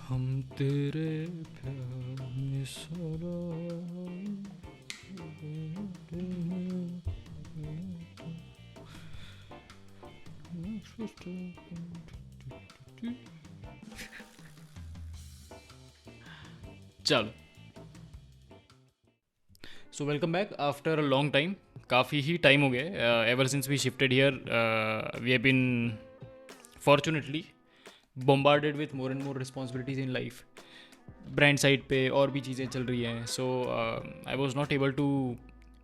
हम तेरे प्यार में सारा चलो। So welcome back after a long time. काफ़ी ही टाइम हो गया ever since we shifted here. We have been fortunately bombarded with more and more responsibilities in life. Brand side पे और भी चीज़ें चल रही हैं, so I was not able to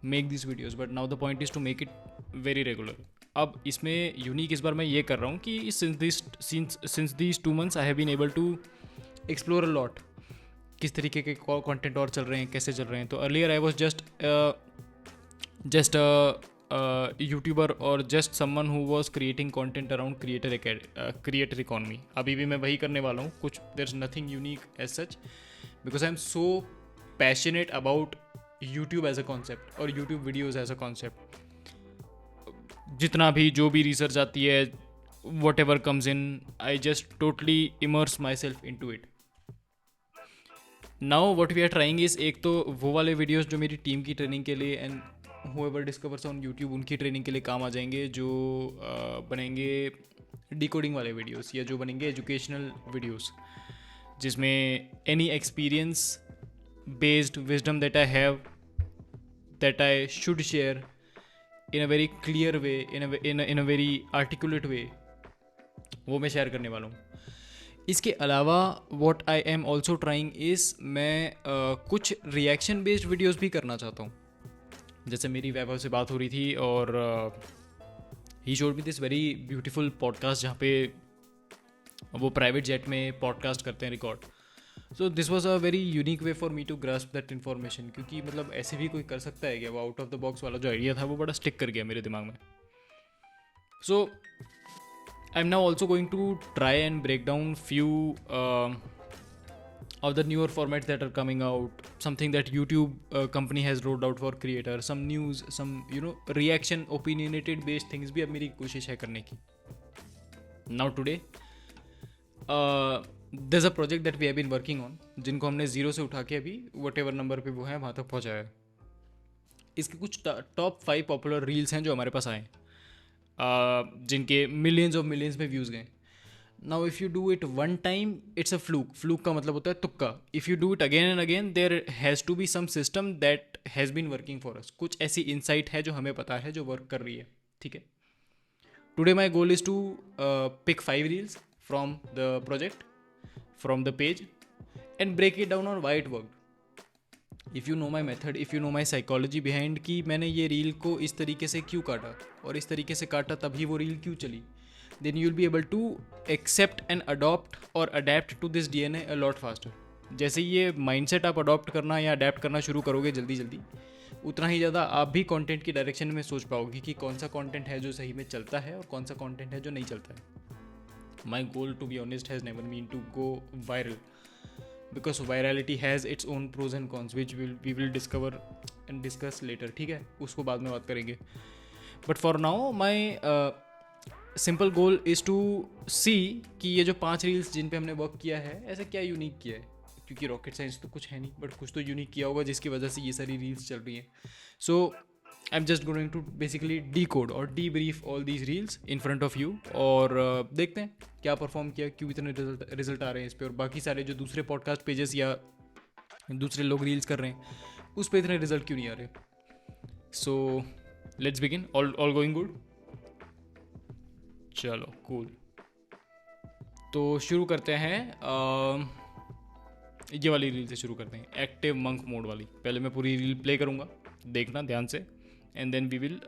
make this videos, but now the point is to make it very regular. अब इसमें unique इस बार मैं ये कर रहा हूँ कि since this 2 months I have been able to explore a lot, किस तरीके के कंटेंट और चल रहे हैं, कैसे चल रहे हैं। तो earlier I was just YouTuber और just someone who was creating content around creator economy. अभी भी मैं वही करने वाला हूँ, कुछ there is nothing unique as such, because I am so passionate about YouTube as a concept और YouTube videos as a concept. जितना भी जो भी रिसर्च आती है, whatever comes in, I just totally immerse myself into it. Now what we are trying is, एक तो वो वाले वीडियोज़ जो मेरी टीम की ट्रेनिंग के लिए and whoever discovers on YouTube उनकी ट्रेनिंग के लिए काम आ जाएंगे, जो बनेंगे डिकोडिंग वाले वीडियोस या जो बनेंगे एजुकेशनल वीडियोस, जिसमें any experience based wisdom that I have, that I should share in a very clear way, in a very articulate way, वो मैं शेयर करने वाला हूँ। इसके अलावा what I am also trying is, मैं कुछ रिएक्शन बेस्ड वीडियोज़ भी करना चाहता हूँ। जैसे मेरी वैभव से बात हो रही थी और he showed me this very beautiful podcast जहाँ पे वो प्राइवेट जेट में पॉडकास्ट करते हैं record. So this was a very unique way for me to grasp that information, क्योंकि मतलब ऐसे भी कोई कर सकता है क्या? वो आउट ऑफ द बॉक्स वाला जो आइडिया था वो बड़ा स्टिक कर गया मेरे दिमाग में। So I am now also going to try and break down few of the newer formats that are coming out, something that YouTube company has rolled out for creators, some news, some reaction opinionated based things भी अब मेरी कोशिश है करने की। Now today there's a project that we have been working on, जिनको हमने 0 से उठा के अभी whatever नंबर पे वो है वहाँ तक पहुँचाया है। इसके कुछ टॉप 5 पॉपुलर रील्स हैं जो हमारे पास आए, जिनके मिलियंस ऑफ मिलियंस में व्यूज़ गए। Now if you do it one time it's a fluke का मतलब होता है तुक्का। If you do it again and again there has to be some system that has been working for us. कुछ ऐसी insight है जो हमें पता है जो वर्क कर रही है, ठीक है। Today my goal is to pick 5 reels from the project, from the page, and break it down on why it worked. If you know my method, if you know my psychology behind कि मैंने ये reel को इस तरीके से क्यों काटा और इस तरीके से काटा तभी वो रील क्यों चली, then you'll be able to accept and adopt or adapt to this DNA a lot faster. जैसे ये माइंडसेट आप अडॉप्ट करना या अडेप्ट करना शुरू करोगे जल्दी जल्दी, उतना ही ज़्यादा आप भी कंटेंट की डायरेक्शन में सोच पाओगे कि कौन सा कंटेंट है जो सही में चलता है और कौन सा कंटेंट है जो नहीं चलता है। My goal to be honest has never been to go viral, because virality has its own pros and cons which we will discover and discuss later, ठीक है, उसको बाद में बात करेंगे। But for now my simple goal is to see कि ये जो 5 रील्स जिन पे हमने वर्क किया है ऐसा क्या यूनिक किया है, क्योंकि रॉकेट साइंस तो कुछ है नहीं, बट कुछ तो यूनिक किया होगा जिसकी वजह से ये सारी रील्स चल रही हैं। So I am just going to basically decode और debrief all these reels in front of you, और देखते हैं क्या परफॉर्म किया, क्यों इतने रिजल्ट आ रहे हैं इस पर, और बाकी सारे जो दूसरे पॉडकास्ट पेजेस या दूसरे लोग रील्स कर रहे हैं उस पर इतने रिजल्ट क्यों नहीं आ रहे। So let's begin. All going good? चलो कूल। तो शुरू करते हैं, ये वाली रील से शुरू करते हैं, एक्टिव मंक मोड वाली। पहले मैं पूरी रील प्ले करूँगा, देखना ध्यान से, and then we will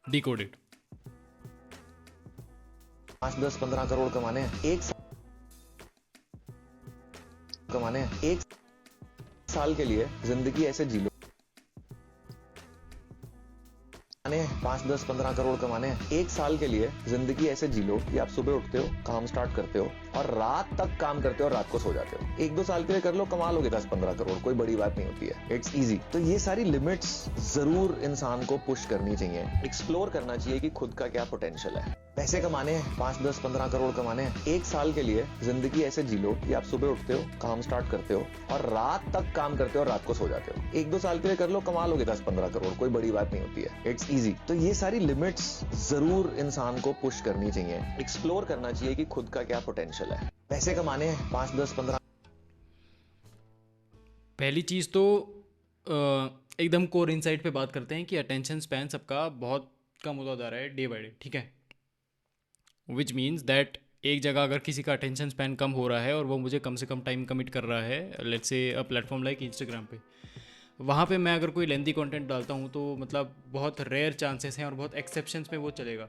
decode it. 5, 10, 15 crore कमाने एक साल के लिए जिंदगी ऐसे जी लो। 5, 10, 15 करोड़ कमाने एक साल के लिए जिंदगी ऐसे जी लो कि आप सुबह उठते हो, काम स्टार्ट करते हो और रात तक काम करते हो और रात को सो जाते हो। 1-2 साल के लिए कर लो, कमा लोगे 10-15 करोड़, कोई बड़ी बात नहीं होती है, इट्स इजी। तो ये सारी लिमिट्स जरूर इंसान को पुश करनी चाहिए, एक्सप्लोर करना चाहिए कि खुद का क्या पोटेंशियल है। पैसे कमाने हैं, 5 10 15 करोड़ कमाने हैं, एक साल के लिए जिंदगी ऐसे जी लो कि आप सुबह उठते हो, काम स्टार्ट करते हो और रात तक काम करते हो और रात को सो जाते हो। एक दो साल के लिए कर लो, कमा लोगे 10 15 करोड़, कोई बड़ी बात नहीं होती है, इट्स इजी। तो ये सारी लिमिट्स जरूर इंसान को पुश करनी चाहिए, एक्सप्लोर करना चाहिए कि खुद का क्या पोटेंशियल है। पैसे कमाने हैं, 5 10 15। पहली चीज़ तो एकदम कोर इनसाइट पे बात करते हैं कि अटेंशन स्पैन सबका बहुत कम होता जा रहा है डे बाय डे, ठीक है। विच मीन्स दैट एक जगह अगर किसी का अटेंशन स्पैन कम हो रहा है और वो मुझे कम से कम टाइम कमिट कर रहा है, let's say a platform like Instagram पे, वहाँ पे मैं अगर कोई लेंथी कंटेंट डालता हूँ तो मतलब बहुत रेयर चांसेस हैं और बहुत एक्सेप्शंस में वो चलेगा।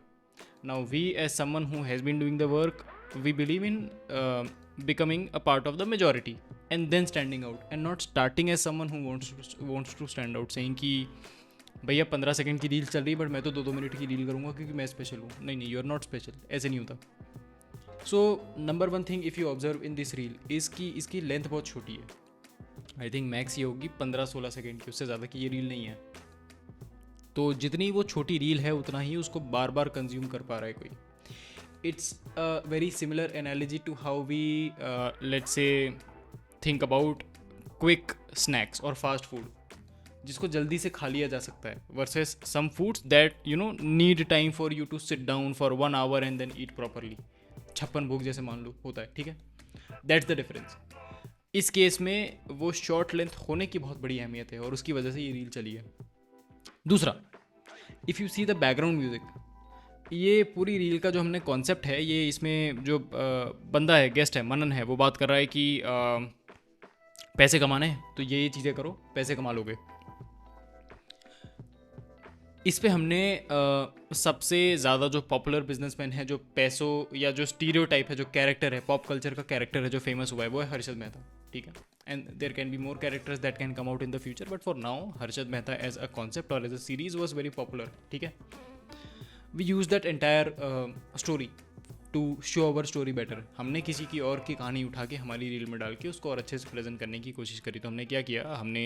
Now we as someone who has been doing the work, we believe in becoming a part of the majority and then standing out and not starting as someone who wants to stand out saying कि भैया 15 second की reel चल रही है but मैं तो 2-2 minute की reel करूँगा क्योंकि मैं स्पेशल हूँ। नहीं नहीं, यू आर नॉट स्पेशल, ऐसे नहीं होता। So number one thing if you observe in this reel इसकी लेंथ बहुत छोटी है। आई थिंक मैक्स ये होगी 15-16 सेकेंड की, उससे ज़्यादा की ये रील नहीं है। तो जितनी वो छोटी रील है उतना ही उसको बार बार कंज्यूम कर पा रहा है कोई। It's a very similar analogy to how we let's say think about quick snacks or fast food, जिसको जल्दी से खा लिया जा सकता है, versus some foods that you know need time for you to sit down for 1 hour and then eat properly। 56 भोग जैसे मान लो होता है, ठीक है। That's the difference। इस केस में वो शॉर्ट लेंथ होने की बहुत बड़ी अहमियत है और उसकी वजह से ये रील चली है। दूसरा, if you see the background music, ये पूरी रील का जो हमने कॉन्सेप्ट है, ये इसमें जो बंदा है, गेस्ट है, मनन है, वो बात कर रहा है कि पैसे कमाने हैं तो ये चीज़ें करो, पैसे कमा लोगे। इस पे हमने सबसे ज़्यादा जो पॉपुलर बिजनेसमैन है, जो पैसों या जो स्टीरियोटाइप है, जो कैरेक्टर है, पॉप कल्चर का कैरेक्टर है जो फेमस हुआ है, वो है हर्षद मेहता, ठीक है। And there can be more characters that can come out in the future, but for now Harshad Mehta as a concept और as a series was very popular, ठीक है। We use that entire story to show our story better। हमने किसी की और की कहानी उठा के हमारी रील में डाल के उसको और अच्छे से प्रेजेंट करने की कोशिश करी। तो हमने क्या किया, हमने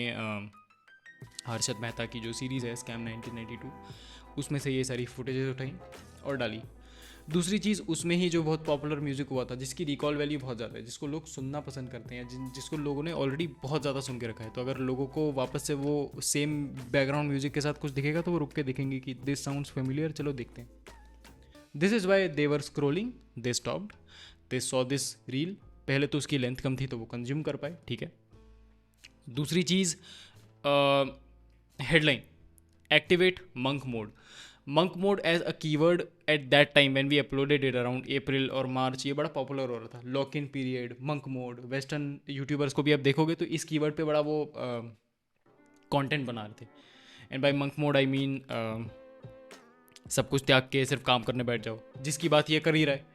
हर्षद मेहता की जो सीरीज़ है स्कैम 1992, उसमें से ये सारी फुटेजेस उठाई और डाली। दूसरी चीज़, उसमें ही जो बहुत पॉपुलर म्यूज़िक हुआ था, जिसकी रिकॉल वैल्यू बहुत ज़्यादा है, जिसको लोग सुनना पसंद करते हैं, जिसको लोगों ने ऑलरेडी बहुत ज़्यादा सुन के रखा है, तो अगर लोगों को वापस से वो सेम बैकग्राउंड म्यूज़िक के साथ कुछ दिखेगा तो वो रुक के देखेंगे कि दिस साउंड्स फेमिलियर, चलो देखते हैं। This is why they were scrolling, they stopped, they saw this reel. पहले तो उसकी लेंथ कम थी तो वो कंज्यूम कर पाए, ठीक है। दूसरी चीज़, headline, activate monk mode. Monk mode as a keyword at that time when we uploaded it around April और मार्च, ये बड़ा पॉपुलर हो रहा था। Lock in period, monk mode, western YouTubers को भी आप देखोगे तो इस कीवर्ड पे बड़ा वो कंटेंट बना रहे थे। And by monk mode I mean सब कुछ त्याग के सिर्फ काम करने बैठ जाओ, जिसकी बात ये कर ही रहा है।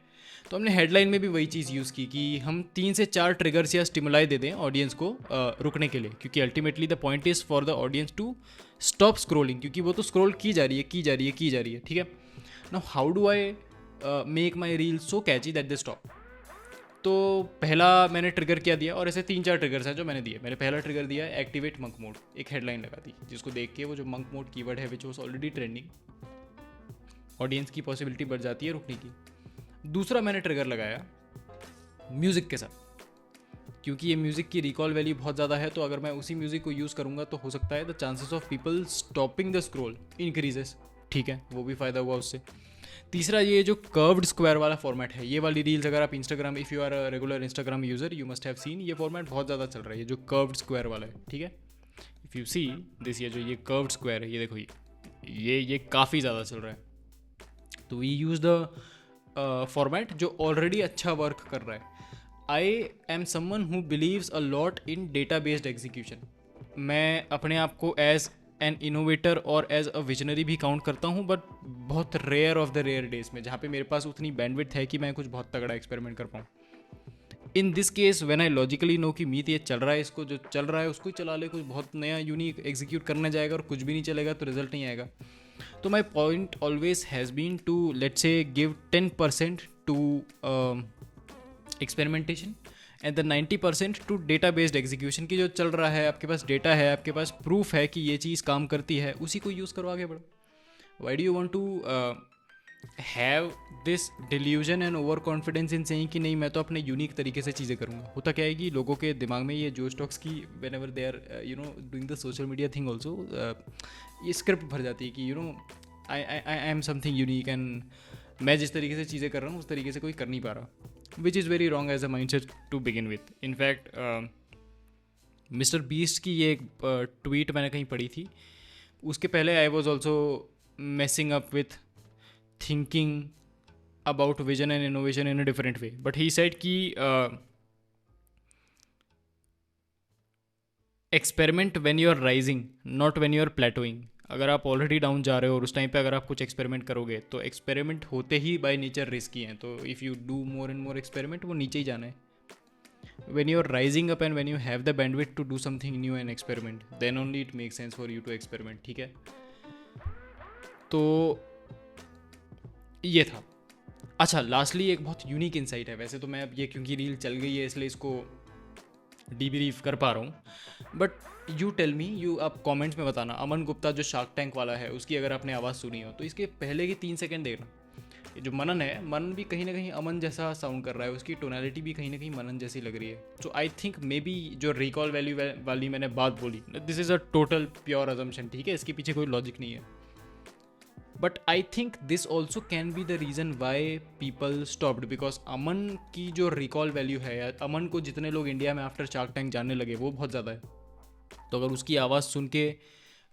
तो हमने हेडलाइन में भी वही चीज़ यूज़ की कि हम 3 से 4 ट्रिगर्स या स्टिमुलाई दे दें ऑडियंस को रुकने के लिए, क्योंकि ultimately the point is for the audience to stop scrolling, क्योंकि वो तो स्क्रोल की जा रही है, ठीक है। Now how do I make my reel so catchy that they stop. तो पहला मैंने ट्रिगर क्या दिया, और ऐसे 3-4 ट्रिगर्स हैं जो मैंने दिए। मैंने पहला ट्रिगर दिया एक्टिवेट मंक मोड, एक हेडलाइन लगा दी जिसको देख के वो जो मंक मोड कीवर्ड है which was already trending, audience की पॉसिबिलिटी बढ़ जाती है रुकने की। दूसरा मैंने ट्रिगर लगाया म्यूज़िक के साथ, क्योंकि ये म्यूज़िक की रिकॉल वैल्यू बहुत ज़्यादा है, तो अगर मैं उसी म्यूज़िक को यूज़ करूँगा तो हो सकता है the chances of people stopping the scroll increases, ठीक है, वो भी फ़ायदा हुआ उससे। तीसरा, ये जो कर्व्ड स्क्वायर वाला फॉर्मेट है, ये वाली रील्स अगर आप Instagram, if you are a regular Instagram user you must have seen, ये फॉर्मेट बहुत ज़्यादा चल रहा है, ये जो कर्व्ड स्क्वायर वाला है, ठीक है। इफ़ यू सी दिस, ये जो ये कर्व्ड स्क्वायर है, ये देखो, ये काफ़ी ज़्यादा चल रहा है। तो वी यूज़ द फॉर्मेट जो ऑलरेडी अच्छा वर्क कर रहा है। I am someone who believes a lot in data based execution. मैं अपने आप को एज एन इनोवेटर और एज अ विजनरी भी काउंट करता हूँ, बट बहुत rare of the rare days में जहाँ पे मेरे पास उतनी बैंडविड्थ है कि मैं कुछ बहुत तगड़ा एक्सपेरिमेंट कर पाऊँ। In this case when I logically know कि मीत ये चल रहा है, इसको जो चल रहा है उसको ही चला ले, कुछ बहुत नया यूनिक एग्जीक्यूट करने जाएगा और कुछ भी नहीं चलेगा तो रिजल्ट नहीं आएगा। तो my point always has been to let's say give 10% to experimentation and the 90% to data based execution की जो चल रहा है, आपके पास डेटा है, आपके पास प्रूफ है कि ये चीज़ काम करती है, उसी को यूज़ करो, आगे बढ़ो। Why do you want to have this delusion and over confidence in saying कि नहीं मैं तो अपने यूनिक तरीके से चीज़ें करूँगा। होता क्या है कि लोगों के दिमाग में ये जोश टॉक्स की whenever they are doing the social media thing also, ये स्क्रिप्ट भर जाती है कि I am something unique and मैं जिस तरीके से चीज़ें कर रहा हूँ उस तरीके से कोई कर नहीं पा रहा, which is very wrong as a mind set to begin with. In fact Mister Beast की ये एक ट्वीट मैंने कहीं पढ़ी थी, उसके पहले I was also messing up with thinking about vision and innovation in a different way, but he said कि experiment when you are rising not when you are plateauing. अगर आप ऑलरेडी डाउन जा रहे हो और उस टाइम पे अगर आप कुछ एक्सपेरिमेंट करोगे तो एक्सपेरिमेंट होते ही बाय नेचर रिस्की हैं, तो if you do more and more experiment वो नीचे ही जाना है। when you are rising up and when you have the bandwidth to do something new and experiment, then only it makes sense for you to experiment। ठीक है, तो ये था। अच्छा, लास्टली एक बहुत यूनिक इंसाइट है, वैसे तो मैं अब ये क्योंकि रील चल गई है इसलिए इसको डीब्रीफ कर पा रहा हूँ, बट यू टेल मी, आप कमेंट्स में बताना, अमन गुप्ता जो शार्क टैंक वाला है उसकी अगर आपने आवाज़ सुनी हो तो इसके पहले के 3 सेकंड देखना। ये जो मनन है, मनन भी कहीं ना कहीं अमन जैसा साउंड कर रहा है, उसकी टोनैलिटी भी कहीं ना कहीं मनन जैसी लग रही है। So I think maybe जो रिकॉल वैल्यू वाली मैंने बात बोली, this is a total pure assumption, ठीक है, इसके पीछे कोई लॉजिक नहीं है, but I think this also can be the reason why people stopped, because Aman की जो रिकॉल वैल्यू है, या अमन को जितने लोग इंडिया में आफ्टर शार्क टैंक जानने लगे वो बहुत ज़्यादा है। तो अगर उसकी आवाज़ सुन के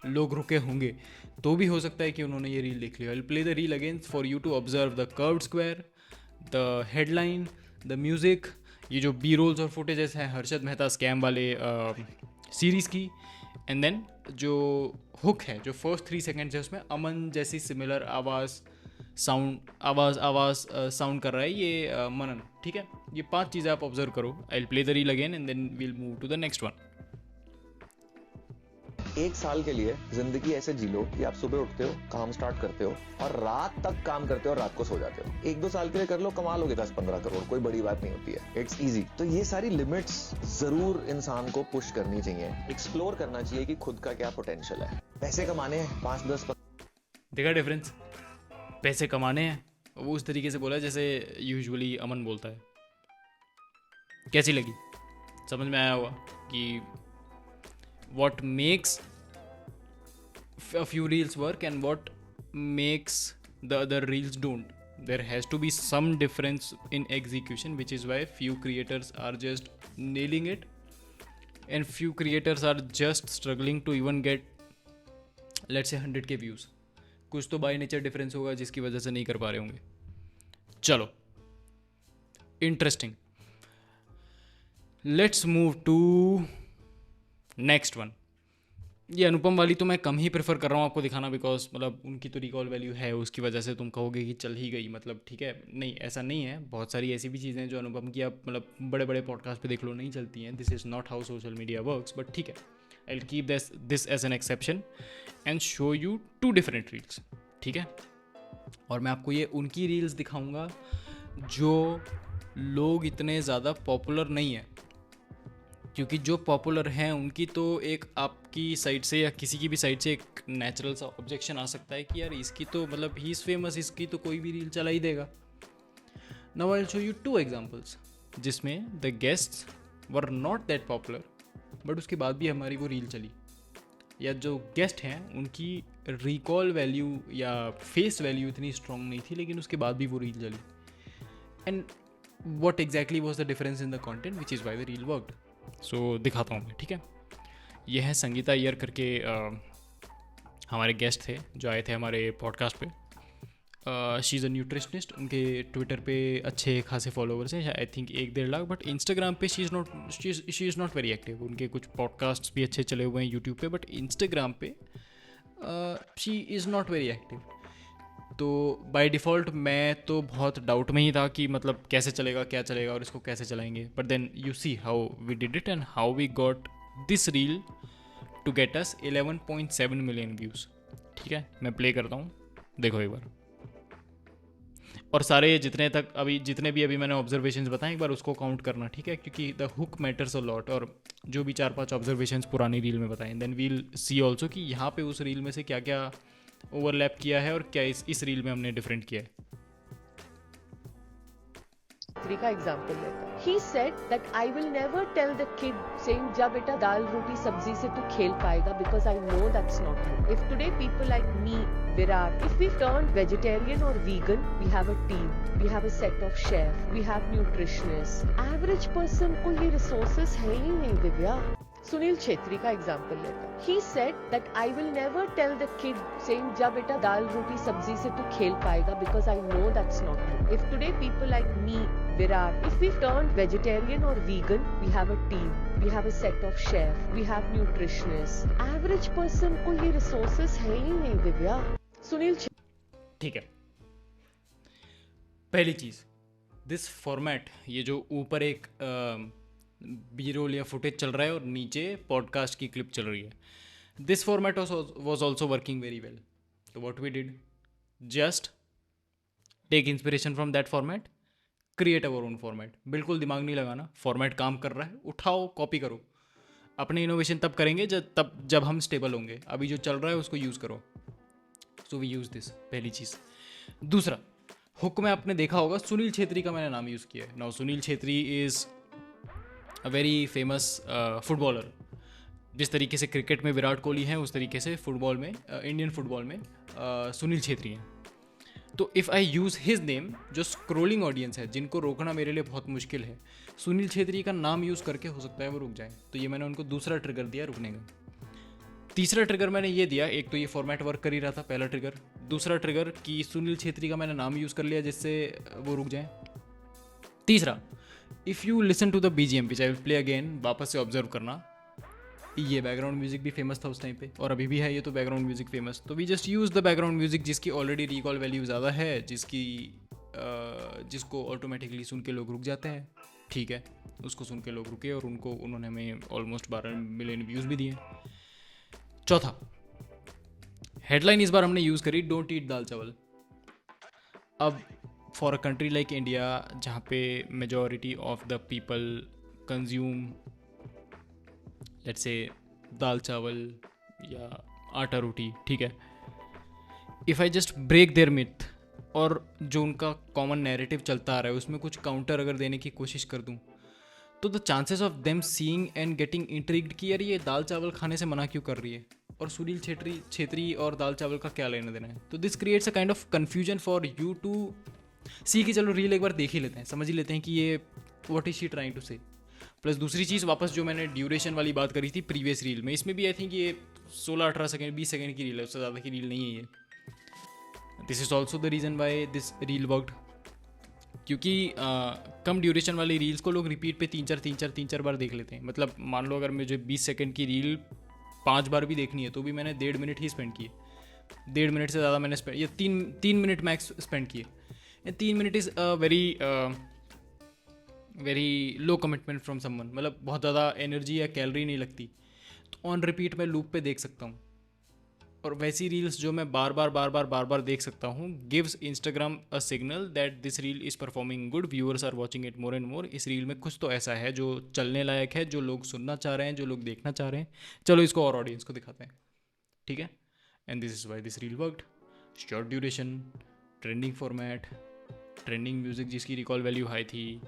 लोग रुके होंगे तो भी हो सकता है कि उन्होंने ये रील देख लिया। I play the reel again for you to observe the curved square, the headline, the music, ये जो बी रोल्स और फुटेजेस हैं हर्षद मेहता स्कैम वाले सीरीज़ की, एंड देन जो हुक है, जो फर्स्ट 3 सेकेंड्स है उसमें अमन जैसी सिमिलर आवाज़ साउंड कर रहा है ये मनन। ठीक है, ये 5 चीज़ें आप ऑब्जर्व करो। I play the reel again and then we'll move to the next one. एक साल के लिए जिंदगी ऐसे जी लो कि आप सुबह उठते हो, काम स्टार्ट करते हो और रात तक काम करते हो और रात को सो जाते हो। 1-2 साल के लिए कर लो, कमा लोगे 10-15 करोड़, कोई बड़ी बात नहीं होती है, इट्स इजी। तो ये सारी लिमिट्स जरूर इंसान को पुश करनी चाहिए, एक्सप्लोर करना चाहिए कि खुद का क्या पोटेंशियल है। पैसे कमाने हैं 5-10, देखा डिफरेंस, पैसे कमाने हैं, वो उस तरीके से बोला जैसे यूजुअली अमन बोलता है। कैसी लगी, समझ में आया होगा कि what makes a few reels work and what makes the other reels don't. There has to be some difference in execution, which is why few creators are just nailing it and few creators are just struggling to even get, let's say, 100k views. कुछ तो by nature difference होगा जिसकी वजह से नहीं कर पा रहे होंगे। चलो, interesting, let's move to next one. ये अनुपम वाली तो मैं कम ही प्रेफर कर रहा हूँ आपको दिखाना, बिकॉज मतलब उनकी तो रिकॉल वैल्यू है, उसकी वजह से तुम कहोगे कि चल ही गई, मतलब ठीक है, नहीं ऐसा नहीं है। बहुत सारी ऐसी भी चीज़ें हैं जो अनुपम की आप मतलब बड़े बड़े पॉडकास्ट पे देख लो नहीं चलती हैं। This is not how social media works, but ठीक है, I will keep this as an exception and show you 2 different reels. ठीक है, और मैं आपको ये उनकी रील्स दिखाऊँगा जो लोग इतने ज़्यादा पॉपुलर नहीं है, क्योंकि जो पॉपुलर हैं उनकी तो एक आपकी साइड से या किसी की भी साइड से एक नेचुरल सा ऑब्जेक्शन आ सकता है कि यार इसकी तो मतलब ही इज़ फेमस, इसकी तो कोई भी रील चला ही देगा। Now I will show you 2 examples जिसमें the guests were not that popular, but उसके बाद भी हमारी वो रील चली, या जो गेस्ट हैं उनकी रिकॉल वैल्यू या फेस वैल्यू इतनी स्ट्रॉन्ग नहीं थी, लेकिन उसके बाद भी वो रील चली। And what exactly was the difference in the content which is why the reel worked. So दिखाता हूँ मैं। ठीक है, ये है संगीता अय्यर करके हमारे गेस्ट थे जो आए थे हमारे पॉडकास्ट पे। शी इज़ अ न्यूट्रिशनिस्ट, उनके ट्विटर पे अच्छे खासे फॉलोवर्स हैं, I think 1-1.5 lakh, but Instagram पे she is not very active. उनके कुछ पॉडकास्ट भी अच्छे चले हुए हैं यूट्यूब पे, बट इंस्टाग्राम पे she is not very active. तो बाय डिफ़ॉल्ट मैं तो बहुत डाउट में ही था कि मतलब कैसे चलेगा, क्या चलेगा और इसको कैसे चलाएंगे, but then you see how we did it and how we got this reel to get us 11.7 million views. ठीक है, मैं प्ले करता हूँ, देखो एक बार, और सारे जितने भी अभी मैंने ऑब्जर्वेशंस बताए एक बार उसको काउंट करना। ठीक है, क्योंकि the hook matters a lot, और जो भी 4-5 ऑब्जर्वेशंस पुरानी रील में बताएं, देन वील सी ऑल्सो कि यहाँ पे उस रील में से क्या क्या ओवरलैप किया है और क्या इस रील में हमने डिफरेंट किया है. का एग्जाम्पल लेता है. He said that I will never tell the kid saying जा बेटा दाल रोटी सब्जी से तू खेल पाएगा because I know that's not true. If today people like me, Virat, if we've turned vegetarian or vegan, we have a team, we have a set of chef, we have nutritionists. Average person को ये resources है ही नहीं दिव्या. सुनील छेत्री का example लेता है. He said that I will never tell the kid saying जा बेटा दाल रोटी सब्जी से तू खेल पाएगा because I know that's not true. If today people like me, Virat, if we've turned vegetarian or vegan, we have a team, we have a set of chef, we have nutritionists. Average person को ये resources है ही नहीं दिव्या. सुनील ठीक है. पहली चीज़, this format, ये जो ऊपर एक बी रोल या फुटेज चल रहा है और नीचे पॉडकास्ट की क्लिप चल रही है, this format was also working very well. तो what we did, just take inspiration from that format, create our own format. बिल्कुल दिमाग नहीं लगाना, फॉर्मेट काम कर रहा है, उठाओ, कॉपी करो. अपने इनोवेशन तब करेंगे जब हम स्टेबल होंगे. अभी जो चल रहा है उसको यूज़ करो. सो वी यूज़ दिस, पहली चीज़. दूसरा, हुक में आपने देखा होगा सुनील छेत्री का मैंने नाम यूज़ किया है. Now Sunil Chhetri is a very famous footballer. जिस तरीके से क्रिकेट में विराट कोहली हैं, उस तरीके से फुटबॉल में, इंडियन फुटबॉल में सुनील छेत्री हैं. तो if I use his name, जो स्क्रोलिंग ऑडियंस है, जिनको रोकना मेरे लिए बहुत मुश्किल है, सुनील छेत्री का नाम यूज़ करके हो सकता है वो रुक जाए. तो ये मैंने उनको दूसरा ट्रिगर दिया रुकने का. तीसरा ट्रिगर मैंने ये दिया, एक तो ये फॉर्मेट वर्क कर ही रहा था, पहला ट्रिगर. दूसरा ट्रिगर कि सुनील छेत्री का मैंने नाम यूज़ कर लिया जिससे वो रुक जाए. तीसरा, if you listen to the BGM which I will play again, वापस से ऑब्जर्व करना, ये बैकग्राउंड म्यूजिक भी फेमस था उस टाइम पे और अभी भी है ये तो बैकग्राउंड म्यूजिक फेमस. तो we just use the background music जिसकी ऑलरेडी रिकॉल वैल्यू ज़्यादा है, जिसको ऑटोमेटिकली सुन के लोग रुक जाते हैं. ठीक है, उसको सुन के लोग रुके और उन्होंने हमें ऑलमोस्ट 12 मिलियन व्यूज़ भी दिए. चौथा, हेडलाइन इस बार हमने यूज़ करी डोंट ईट दाल चावल. अब for a country like India, जहाँ पे majority of the people consume let's say dal chawal या आटा रोटी, ठीक है, if I just break their myth और जो उनका कॉमन नैरेटिव चलता आ रहा है उसमें कुछ काउंटर अगर देने की कोशिश कर दूं, तो the chances of them seeing and getting intrigued कि यार ये दाल चावल खाने से मना क्यों कर रही है और सुनील छेत्री और दाल चावल का क्या लेना देना है. तो this creates a kind of confusion for you to see कि चलो रील एक बार देख ही लेते हैं, समझ ही लेते हैं कि ये what is she trying to say. Plus दूसरी चीज़, वापस जो मैंने ड्यूरेशन वाली बात करी थी प्रीवियस रील में, इसमें भी आई थिंक ये 16-18 सेकेंड 20 सेकेंड की रील है, उससे ज़्यादा की रील नहीं है ये. This is also the reason Y this reel worked, क्योंकि कम ड्यूरेशन वाली रील्स को लोग रिपीट पे 3-4 बार देख लेते हैं. मतलब मान लो अगर मुझे 20 सेकेंड की रील 5 बार भी देखनी है तो भी मैंने 1.5 मिनट ही स्पेंड किए. 1.5 मिनट से ज़्यादा मैंने स्पेंड, या 3 मिनट मैक्स स्पेंड किए. 3 minute is very low commitment from someone. मतलब बहुत ज़्यादा एनर्जी या कैलोरी नहीं लगती, तो ऑन रिपीट मैं लूप पे देख सकता हूँ. और वैसी रील्स जो मैं बार बार देख सकता हूँ, gives Instagram a signal that this reel is performing good, viewers are watching it more and more. इस रील में कुछ तो ऐसा है जो चलने लायक है, जो लोग सुनना चाह रहे हैं, जो लोग देखना चाह रहे हैं, चलो इसको और ऑडियंस को दिखाते हैं. ठीक है, and this is why this reel worked. Short duration, trending format, trending music जिसकी रिकॉल वैल्यू हाई थी,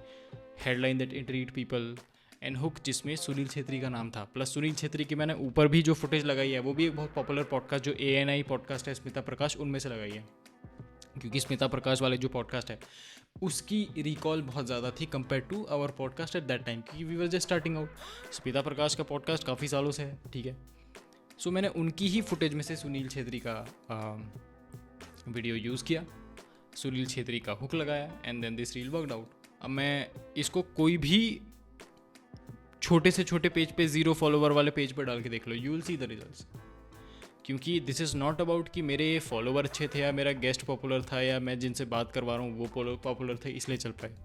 headline that intrigued people, and hook जिसमें सुनील छेत्री का नाम था. प्लस सुनील छेत्री की मैंने ऊपर भी जो फुटेज लगाई है वो भी एक बहुत पॉपुलर पॉडकास्ट जो ANI पॉडकास्ट है, स्मिता प्रकाश, उनमें से लगाई है. क्योंकि स्मिता प्रकाश वाले जो पॉडकास्ट है उसकी रिकॉल बहुत ज़्यादा थी compare to our podcast at that time, क्योंकि we were just starting out. Smita Prakash का पॉडकास्ट काफ़ी सालों से है, ठीक है. सो मैंने उनकी ही फुटेज में से सुनील छेत्री का वीडियो यूज़ किया, सुनील छेत्री का हुक लगाया, and then this reel worked out. अब मैं इसको कोई भी छोटे से छोटे पेज पे 0 फॉलोवर वाले पेज पे डाल के देख लो, you will see the results. क्योंकि दिस इज़ नॉट अबाउट कि मेरे फॉलोवर अच्छे थे या मेरा गेस्ट पॉपुलर था या मैं जिनसे बात करवा रहा हूँ वो पॉपुलर थे इसलिए चल पाए.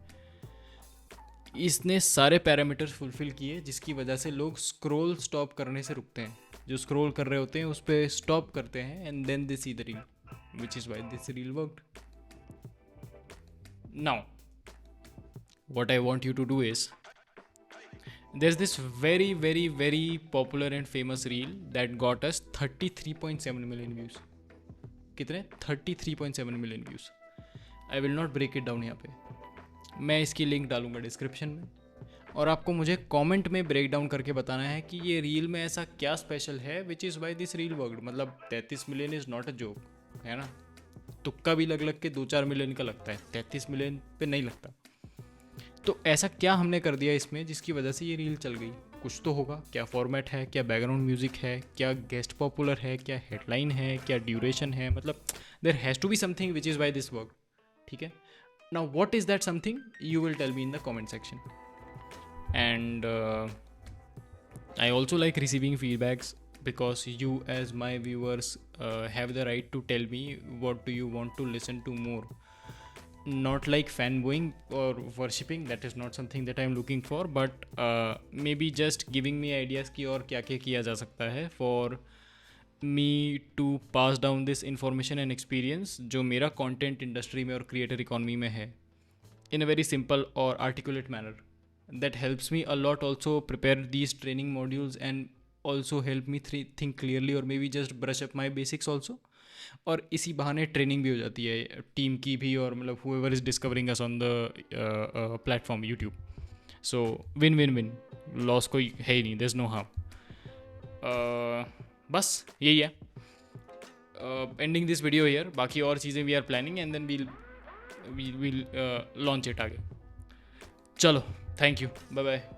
इसने सारे पैरामीटर्स फुलफिल किए जिसकी वजह से लोग स्क्रॉल स्टॉप करने से रुकते हैं. जो स्क्रॉल कर रहे होते हैं उस पर स्टॉप करते हैं and then they see the reel, which is why this reel worked. Now what I want you to do is, there's this very popular and famous reel that got us 33.7 million views. कितने 33.7 million views. I will not break it down यहाँ पे, मैं इसकी link डालूंगा description में, और आपको मुझे कमेंट में ब्रेक डाउन करके बताना है कि ये रील में ऐसा क्या स्पेशल है विच is why this reel worked. मतलब 33 million is not a joke, है ना। तुक्का भी लग के 2-4 मिलियन का लगता है, 33 मिलियन पे नहीं लगता। तो ऐसा क्या हमने कर दिया इसमें जिसकी वजह से ये रील चल गई। कुछ तो होगा, क्या फॉर्मेट है, क्या बैकग्राउंड म्यूजिक है, क्या गेस्ट पॉपुलर है, क्या हेडलाइन है, क्या ड्यूरेशन है, मतलब there has to be something which is why this work. ठीक है, now what is that something, you will tell me in the comment section. And I also like receiving feedbacks because you as my viewers have the right to tell me what do you want to listen to more. Not like fanboying or worshipping, that is not something that I am looking for, but maybe just giving me ideas कि और क्या क्या किया जा सकता है for me to pass down this information and experience जो मेरा content industry में और creator economy में है, in a very simple or articulate manner. That helps me a lot also prepare these training modules and also help me think clearly or maybe just brush up my basics also. और इसी बहाने training भी हो जाती है team की भी, और मतलब whoever is discovering us on the platform YouTube. So win win win, loss कोई है ही नहीं, there's no harm. बस यही है, ending this video here. बाकी और चीज़ें we are planning and then we'll launch it आगे। चलो, थैंक यू, बाय बाय।